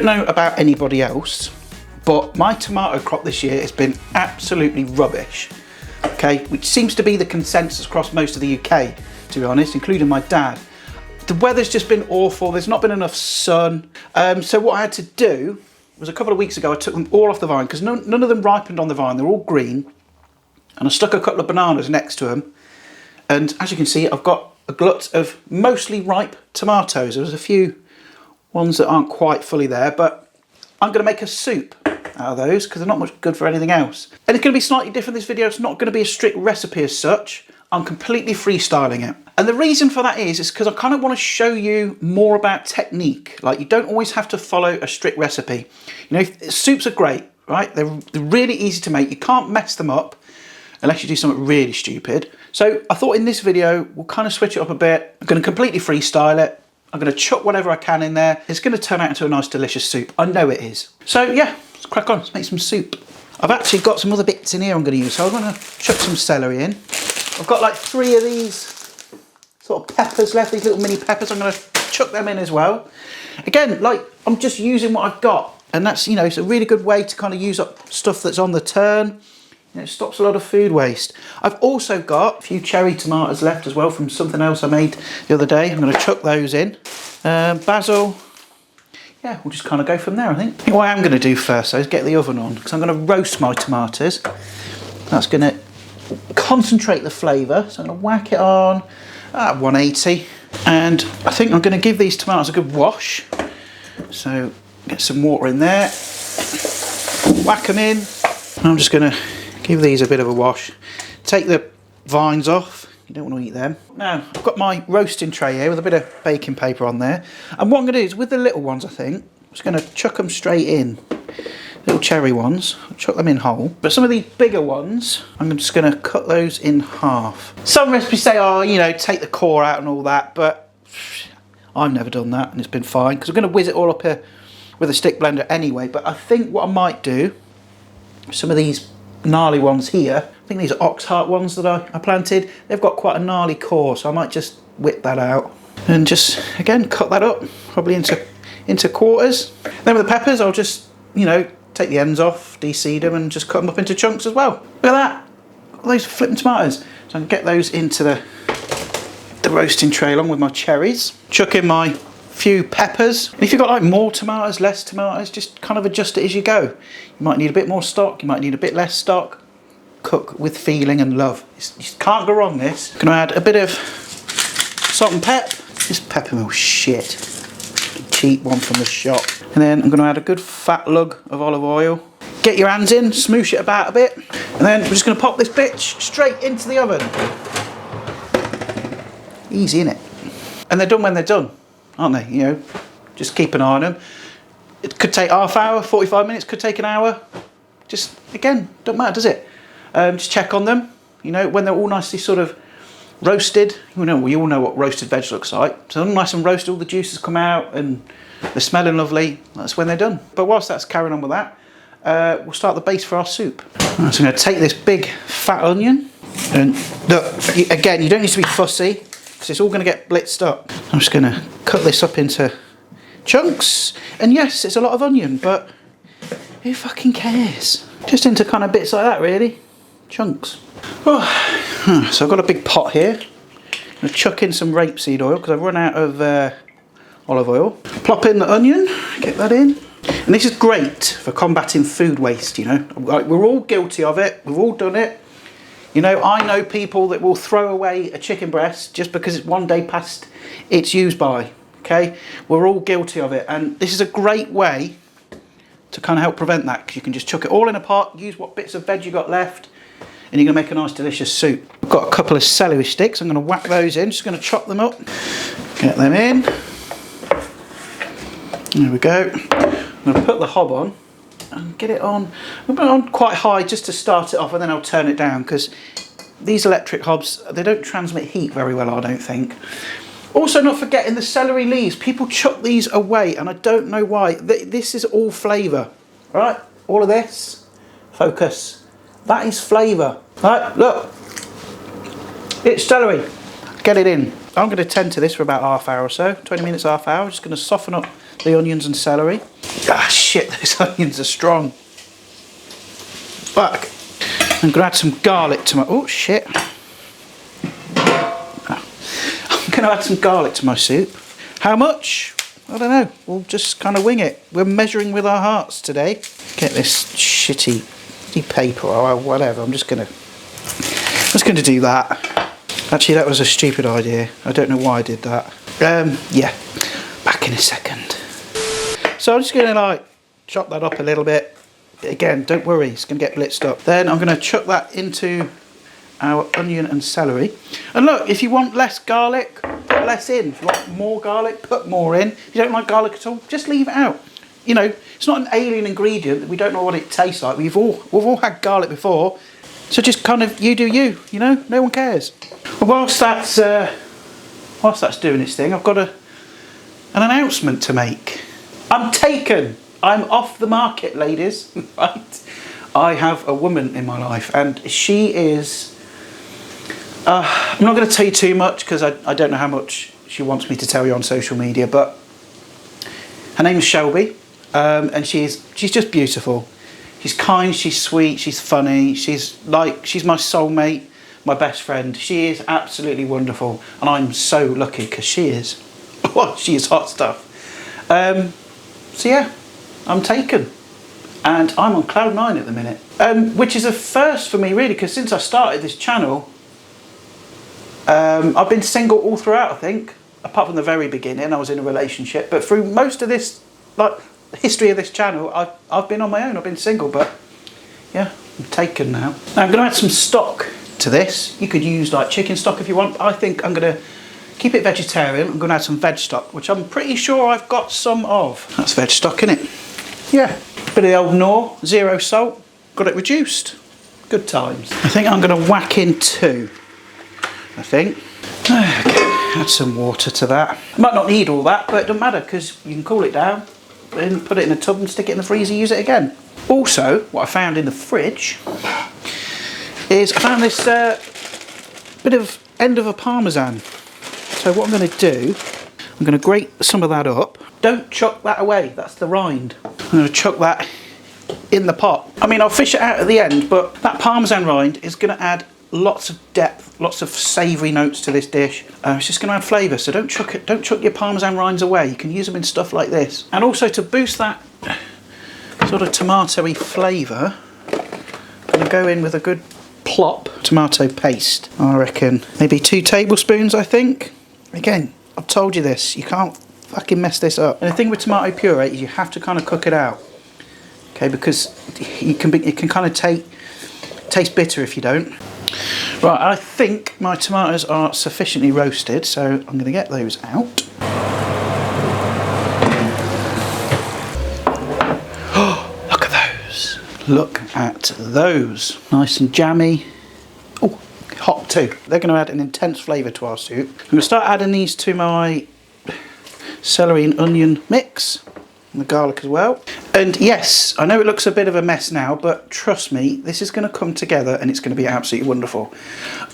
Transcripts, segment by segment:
know about anybody else, but my tomato crop this year has been absolutely rubbish, okay, which seems to be the consensus across most of the UK, to be honest, including my dad. The weather's just been awful, there's not been enough sun, so what I had to do was a couple of weeks ago I took them all off the vine because none of them ripened on the vine, they're all green, and I stuck a couple of bananas next to them, and as you can see I've got a glut of mostly ripe tomatoes. There's a few ones that aren't quite fully there, but I'm going to make a soup out of those because they're not much good for anything else. And it's going to be slightly different this video. It's not going to be a strict recipe as such. I'm completely freestyling it. And the reason for that is because I kind of want to show you more about technique. Like, you don't always have to follow a strict recipe. You know, soups are great, right? They're really easy to make. You can't mess them up unless you do something really stupid. So I thought in this video, we'll kind of switch it up a bit. I'm going to completely freestyle it. I'm going to chuck whatever I can in there. It's going to turn out into a nice delicious soup. I know it is. So yeah, let's crack on. Let's make some soup. I've actually got some other bits in here I'm going to use. So I'm going to chuck some celery in. I've got like 3 of these sort of peppers left, these little mini peppers. I'm going to chuck them in as well. Again, like, I'm just using what I've got. And that's, you know, it's a really good way to kind of use up stuff that's on the turn. It stops a lot of food waste. I've also got a few cherry tomatoes left as well from something else I made the other day. I'm going to chuck those in. Basil. Yeah, we'll just kind of go from there, I think. What I am going to do first though is get the oven on because I'm going to roast my tomatoes. That's going to concentrate the flavour. So I'm going to whack it on at 180. And I think I'm going to give these tomatoes a good wash. So get some water in there. Whack them in. I'm just going to give these a bit of a wash. Take the vines off. You don't want to eat them. Now, I've got my roasting tray here with a bit of baking paper on there. And what I'm going to do is, with the little ones, I think, I'm just going to chuck them straight in. Little cherry ones. I'll chuck them in whole. But some of these bigger ones, I'm just going to cut those in half. Some recipes say, oh, you know, take the core out and all that. But I've never done that, and it's been fine. Because I'm going to whiz it all up here with a stick blender anyway. But I think what I might do, some of these gnarly ones here, I think these are ox heart ones that I planted, they've got quite a gnarly core, so I might just whip that out and just again cut that up probably into quarters. Then with the peppers I'll just, you know, take the ends off, de-seed them and just cut them up into chunks as well. Look at that, all those flipping tomatoes. So I can get those into the roasting tray along with my cherries. Chuck in my few peppers. And if you've got like more tomatoes, less tomatoes, just kind of adjust it as you go. You might need a bit more stock, you might need a bit less stock. Cook with feeling and love. You can't go wrong this. I'm going to add a bit of salt and pep. This peppermill shit. Cheap one from the shop. And then I'm going to add a good fat lug of olive oil. Get your hands in, smoosh it about a bit. And then we're just going to pop this bitch straight into the oven. Easy, innit? And they're done when they're done, aren't they? You know, just keep an eye on them. It could take half hour, 45 minutes, could take an hour. Just, again, don't matter, does it? Just check on them, you know, when they're all nicely sort of roasted. We all know what roasted veg looks like. So nice and roasted, all the juices come out and they're smelling lovely. That's when they're done. But whilst that's carrying on with that, we'll start the base for our soup. Right, so I'm going to take this big fat onion. And look, again, you don't need to be fussy because it's all going to get blitzed up. I'm just going to cut this up into chunks. And yes, it's a lot of onion, but who fucking cares? Just into kind of bits like that, really. Chunks. Oh. So I've got a big pot here. I'm going to chuck in some rapeseed oil because I've run out of olive oil. Plop in the onion, get that in. And this is great for combating food waste, you know. We're all guilty of it, we've all done it. You know, I know people that will throw away a chicken breast just because it's one day past its use by, okay? We're all guilty of it, and this is a great way to kind of help prevent that because you can just chuck it all in a pot, use what bits of veg you got left, and you're going to make a nice delicious soup. I've got a couple of celery sticks, I'm going to whack those in, just going to chop them up, get them in. There we go. I'm going to put the hob on and get it on. I'll put it on quite high just to start it off, and then I'll turn it down because these electric hobs, they don't transmit heat very well, I don't think. Also, not forgetting the celery leaves. People chuck these away and I don't know why. This is all flavour, right? All of this, focus. That is flavour. Right, look. It's celery. Get it in. I'm going to tend to this for about half hour or so. 20 minutes, half hour. Just going to soften up the onions and celery. Ah, shit, those onions are strong. Fuck. I'm gonna add some garlic to my, oh shit. I'm gonna add some garlic to my soup. How much? I don't know, we'll just kind of wing it. We're measuring with our hearts today. Get this shitty paper or whatever, I'm just gonna do that. Actually, that was a stupid idea. I don't know why I did that. Yeah, back in a second. So I'm just gonna like chop that up a little bit. Again, don't worry, it's gonna get blitzed up. Then I'm gonna chuck that into our onion and celery. And look, if you want less garlic, put less in. If you want more garlic, put more in. If you don't like garlic at all, just leave it out. You know, it's not an alien ingredient that we don't know what it tastes like. We've all had garlic before, so just kind of you do you. You know, no one cares. Well, whilst that's doing its thing, I've got an announcement to make. I'm taken. I'm off the market, ladies. Right? I have a woman in my life, and she is. I'm not going to tell you too much because I don't know how much she wants me to tell you on social media, but her name is Shelby, and she's just beautiful. She's kind, she's sweet, she's funny, she's my soulmate, my best friend. She is absolutely wonderful, and I'm so lucky because she is. Well, she is hot stuff. So yeah, I'm taken, and I'm on cloud 9 at the minute, which is a first for me really, because since I started this channel, I've been single all throughout, I think, apart from the very beginning. I was in a relationship, but through most of this, like, history of this channel, I've been on my own. I've been single, but yeah, I'm taken now. Now I'm going to add some stock to this. You could use like chicken stock if you want. I think I'm going to keep it vegetarian. I'm going to add some veg stock, which I'm pretty sure I've got some of. That's veg stock, in it. Yeah, bit of the old Knorr, 0 salt. Got it reduced. Good times. I think I'm going to whack in 2. I think. Okay, add some water to that. Might not need all that, but it doesn't matter because you can cool it down, then put it in a tub and stick it in the freezer, use it again. Also, what I found in the fridge is I found this bit of end of a parmesan. So what I'm going to do, I'm going to grate some of that up. Don't chuck that away, that's the rind. I'm going to chuck that in the pot. I mean, I'll fish it out at the end, but that parmesan rind is going to add lots of depth, lots of savoury notes to this dish. It's just going to add flavour, so don't chuck your parmesan rinds away. You can use them in stuff like this. And also to boost that sort of tomatoey flavour, I'm going to go in with a good plop tomato paste. I reckon maybe 2 tablespoons, I think. Again, I've told you this, you can't fucking mess this up. And the thing with tomato puree is you have to kind of cook it out, okay, because it can kind of taste bitter if you don't. Right, I think my tomatoes are sufficiently roasted, so I'm going to get those out. Oh, look at those. Look at those. Nice and jammy. Oh, hot too. They're going to add an intense flavour to our soup. I'm going to start adding these to my celery and onion mix. And the garlic as well. And yes, I know it looks a bit of a mess now, but trust me, this is going to come together and it's going to be absolutely wonderful.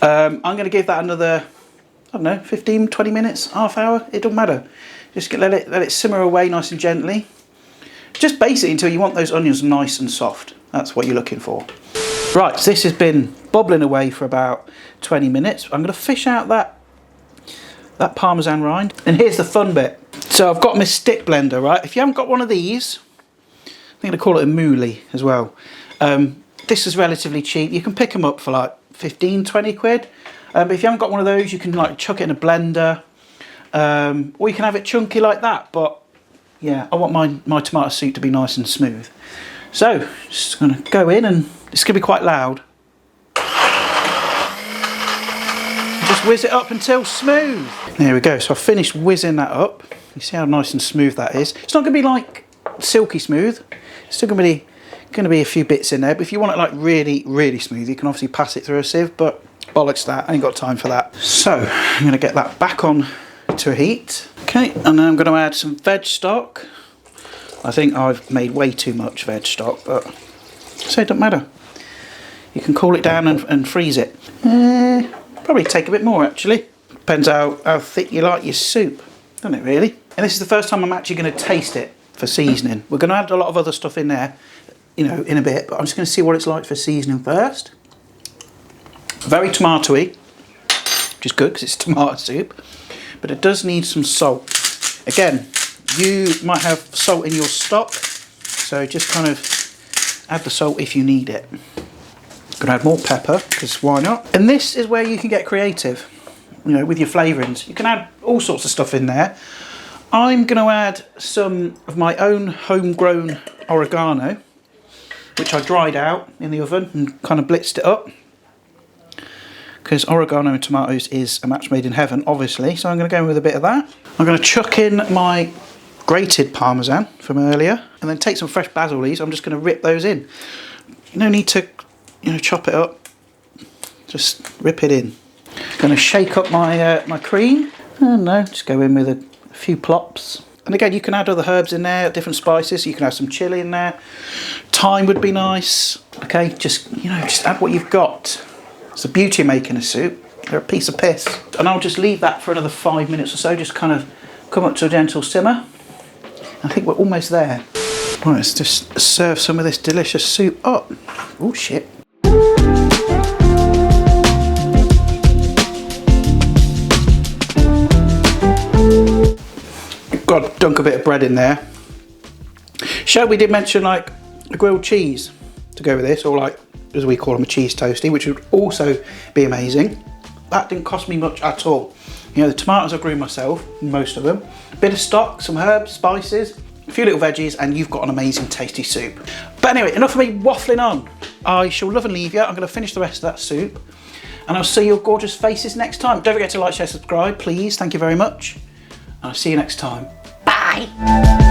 I'm going to give that another, I don't know, 15, 20 minutes, half hour, it doesn't matter. Just let it simmer away nice and gently. Just basically until you want those onions nice and soft. That's what you're looking for. Right, so this has been bubbling away for about 20 minutes. I'm going to fish out that parmesan rind. And here's the fun bit. So I've got my stick blender, right? If you haven't got one of these, I'm going to call it a moolie as well. This is relatively cheap. You can pick them up for like 15, 20 quid. But if you haven't got one of those, you can like chuck it in a blender. Or you can have it chunky like that. But yeah, I want my tomato soup to be nice and smooth. So, just going to go in, and it's going to be quite loud. Just whiz it up until smooth. There we go. So I've finished whizzing that up. You see how nice and smooth that is. It's not going to be like silky smooth. It's still going to be a few bits in there. But if you want it like really, really smooth, you can obviously pass it through a sieve. But bollocks that. I ain't got time for that. So I'm going to get that back on to a heat. Okay, and then I'm going to add some veg stock. I think I've made way too much veg stock, but so it doesn't matter. You can cool it down and freeze it. Probably take a bit more actually. Depends how thick you like your soup, doesn't it really? And this is the first time I'm actually going to taste it. for seasoning. We're going to add a lot of other stuff in there, you know, in a bit, but I'm just going to see what it's like for seasoning first. Very tomatoey, which is good because it's tomato soup, but it does need some salt. Again, you might have salt in your stock, so just kind of add the salt if you need it. I'm going to add more pepper, because why not? And this is where you can get creative, you know, with your flavourings. You can add all sorts of stuff in there. I'm going to add some of my own homegrown oregano, which I dried out in the oven and kind of blitzed it up. Because oregano and tomatoes is a match made in heaven, obviously. So I'm going to go in with a bit of that. I'm going to chuck in my grated parmesan from earlier, and then take some fresh basil leaves. I'm just going to rip those in. No need to, you know, chop it up. Just rip it in. Going to shake up my my cream. And no, just go in with a few plops. And again, you can add other herbs in there, different spices. You can have some chili in there. Thyme would be nice. Okay, just, you know, just add what you've got. It's the beauty of making a soup. They're a piece of piss. And I'll just leave that for another 5 minutes or so, just kind of come up to a gentle simmer. I think we're almost there. Right, let's just serve some of this delicious soup up. Oh shit. Got to dunk a bit of bread in there. Shelby did mention like a grilled cheese to go with this, or like, as we call them, a cheese toasty, which would also be amazing. That didn't cost me much at all. You know, the tomatoes I grew myself, most of them. A bit of stock, some herbs, spices, a few little veggies, and you've got an amazing tasty soup. But anyway, enough of me waffling on. I shall love and leave you. I'm going to finish the rest of that soup, and I'll see your gorgeous faces next time. Don't forget to like, share, subscribe, please. Thank you very much. And I'll see you next time. Bye.